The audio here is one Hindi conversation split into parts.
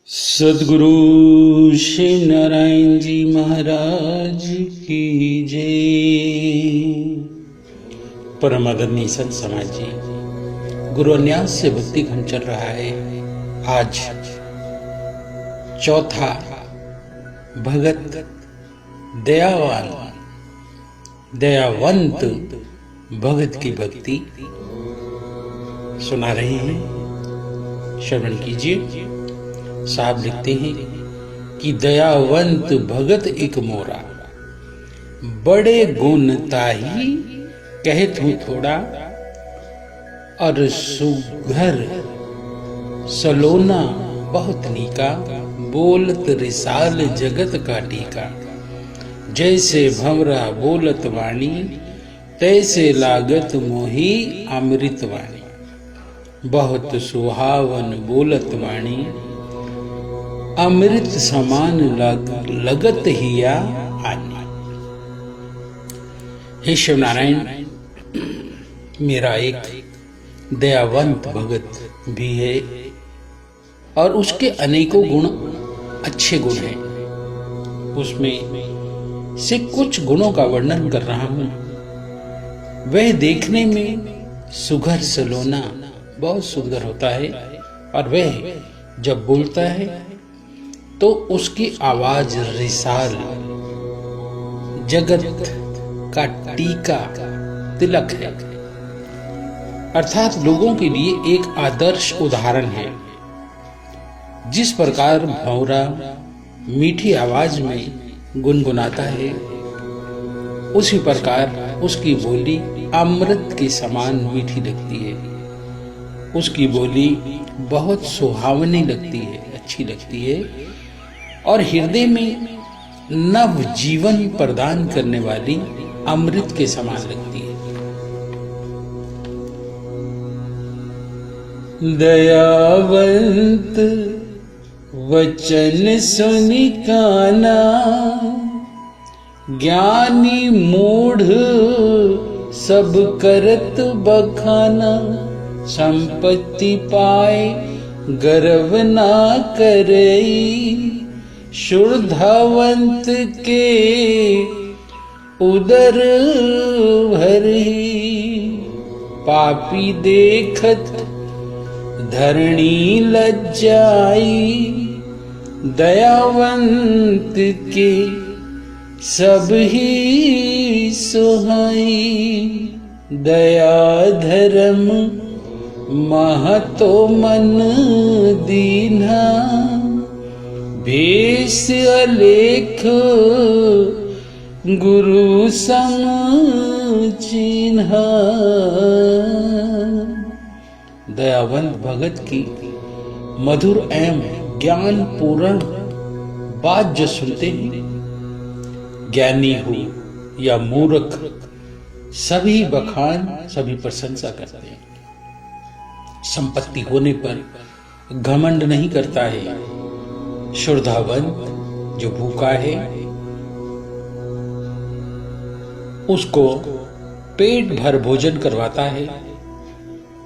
सदगुरु शिव नारायण जी महाराज की जय। परम आदरणीय संत समाज जी, गुरु अन्यास से भक्ति खंड चल रहा है। आज चौथा भगत दयावंत भगत की भक्ति सुना रहे हैं, श्रवण कीजिए। साहब लिखते हैं कि दयावंत भगत एक मोरा, बड़े गुण ताही कहत हूँ थोड़ा, और सुघर सलोना बहुत नीका, बोलत रिसाल जगत का टीका। जैसे भंवरा बोलत वाणी, तैसे लागत मोही अमृत वाणी। बहुत सुहावन बोलत वाणी, अमृत समान लगत हिया आनी। हे शिव नारायण, मेरा एक दयावंत भगत भी है और उसके अनेकों गुण अच्छे गुण हैं। उसमें से कुछ गुणों का वर्णन कर रहा हूं। वह देखने में सुघर सलोना बहुत सुंदर होता है, और वह जब बोलता है तो उसकी आवाज रिसाल जगत का टीका तिलक है, अर्थात लोगों के लिए एक आदर्श उदाहरण है। जिस प्रकार भंवरा मीठी आवाज में गुनगुनाता है, उसी प्रकार उसकी बोली अमृत के समान मीठी लगती है। उसकी बोली बहुत सुहावनी लगती है, अच्छी लगती है, और हृदय में नव जीवन प्रदान करने वाली अमृत के समान लगती है। दयावंत वचन सुनि काना, ज्ञानी मूढ़ सब करत बखाना। संपत्ति पाए गर्व ना करई, शुद्धवंत के उदर भरी। पापी देखत धरणी लज्जाई, दयावंत के सब ही सुहाई। दया धर्म महतो मन दीन्हा, भेष अलेख गुरु सम चिन्हा। दयावंत भगत की मधुर एवं ज्ञान पूर्ण बात जो सुनते हैं, ज्ञानी हो या मूर्ख, सभी बखान, सभी प्रशंसा करते हैं। संपत्ति होने पर घमंड नहीं करता है। शुद्धावंत जो भूखा है, उसको पेट भर भोजन करवाता है।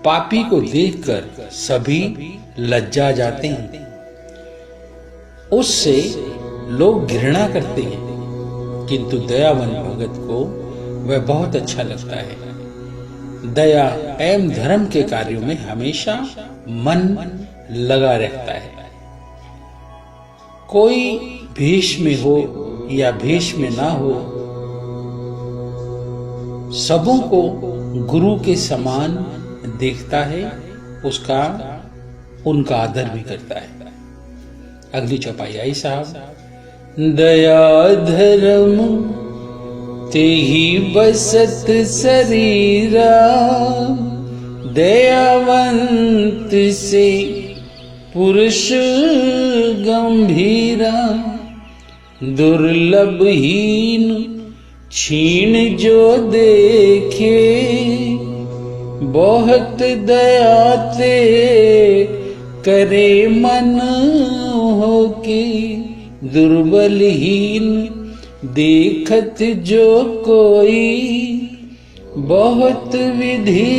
पापी को देखकर सभी लज्जा जाते हैं, उससे लोग घृणा करते हैं, किंतु दयावंत भगत को वह बहुत अच्छा लगता है। दया एवं धर्म के कार्यों में हमेशा मन लगा रहता है। कोई भेष में हो या भेष में ना हो, सबों को गुरु के समान देखता है, उनका आदर भी करता है। अगली चौपाई आई साहब। दया धर्म तेहि बसत शरीरा, दयावंत से पुरुष गंभीरा। दुर्लभ हीन छीण जो देखे, बहुत दयाते करे मन होके। दुर्बल हीन देखत जो कोई, बहुत विधि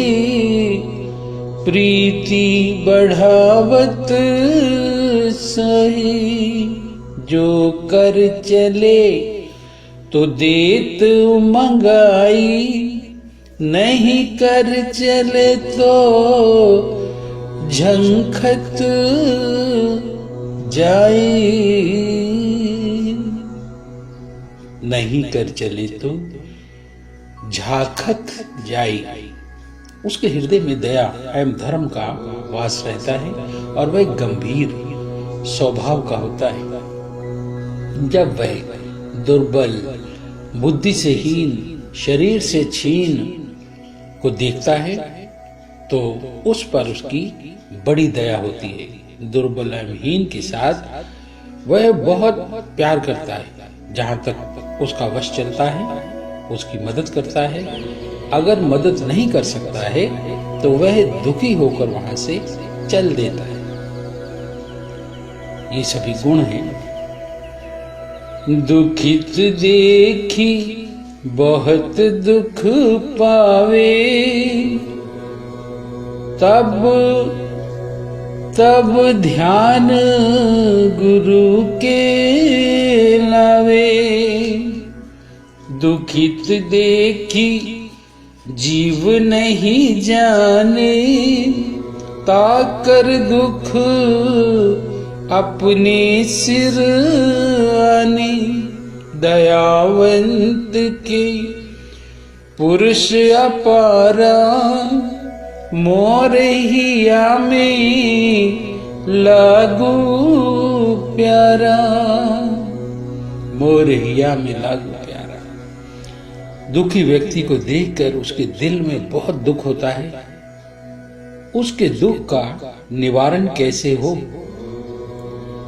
प्रीति बढ़ावत सही जो कर चले तो देत मंगाई, नहीं कर चले तो झंखत जाए। नहीं कर चले तो झाखत जाए। उसके हृदय में दया एवं धर्म का वास रहता है और वह गंभीर स्वभाव का होता है। जब वह दुर्बल, बुद्धि से हीन, शरीर से छीन को देखता है तो उस पर उसकी बड़ी दया होती है। दुर्बल एवं हीन के साथ वह बहुत प्यार करता है। जहां तक उसका वश चलता है उसकी मदद करता है। अगर मदद नहीं कर सकता है तो वह दुखी होकर वहां से चल देता है। ये सभी गुण हैं। दुखित देखी बहुत दुख पावे, तब ध्यान गुरु के लावे। दुखित देखी जीव नहीं जाने, ताकर दुख अपने सिर आने। दयावंत के पुरुष अपारा, मोरे हिया में लागू प्यारा। मोरे हिया में लागू प्यारा। दुखी व्यक्ति को देखकर उसके दिल में बहुत दुख होता है। उसके दुख का निवारण कैसे हो,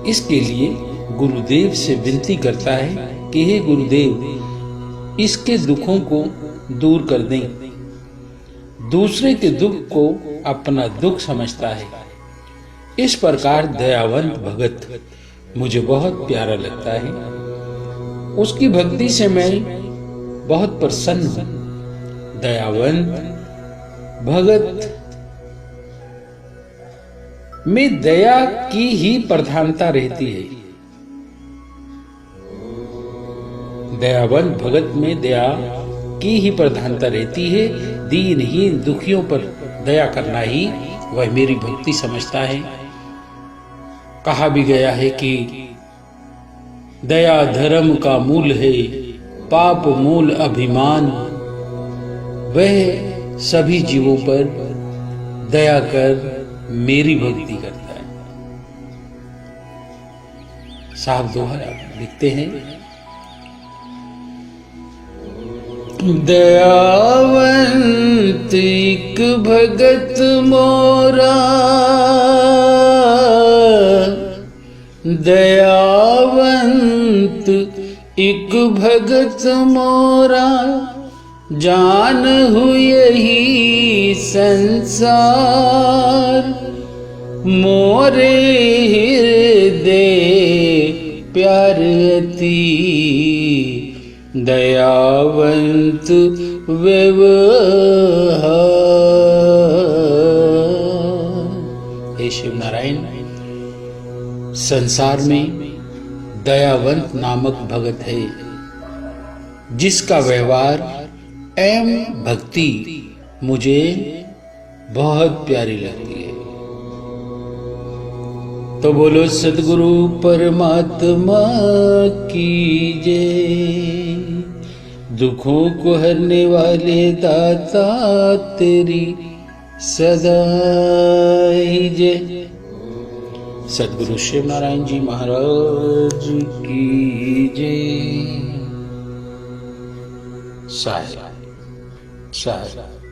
इसके लिए गुरुदेव से विनती करता है कि हे गुरुदेव, इसके दुखों को दूर कर दें। दूसरे के दुख को अपना दुख समझता है। इस प्रकार दयावंत भगत मुझे बहुत प्यारा लगता है। उसकी भक्ति से मैं बहुत प्रसन्न हूं। दयावंत भगत में दया की ही प्रधानता रहती है। दयावंत भगत में दया की ही प्रधानता रहती है। दीनहीन दुखियों पर दया करना ही वह मेरी भक्ति समझता है। कहा भी गया है कि दया धर्म का मूल है, पाप मूल अभिमान। वह सभी जीवों पर दया कर मेरी भक्ति करता है। साहब दोहरा लिखते हैं, दयावंत एक भगत मोरा, दयावंत एक भगत मोरा। जान हुए ही संसार, मोरे हृदय प्यार अति। दयावंत व्यवहार। हे शिव नारायण, संसार में दयावंत नामक भगत है जिसका व्यवहार एवं भक्ति मुझे बहुत प्यारी लगती है। तो बोलो सद्गुरु परमात्मा की जय। दुखों को हरने वाले दाता तेरी सदा ही जय। सद्गुरु शिव नारायण जी महाराज की जय। साहिब साहिब।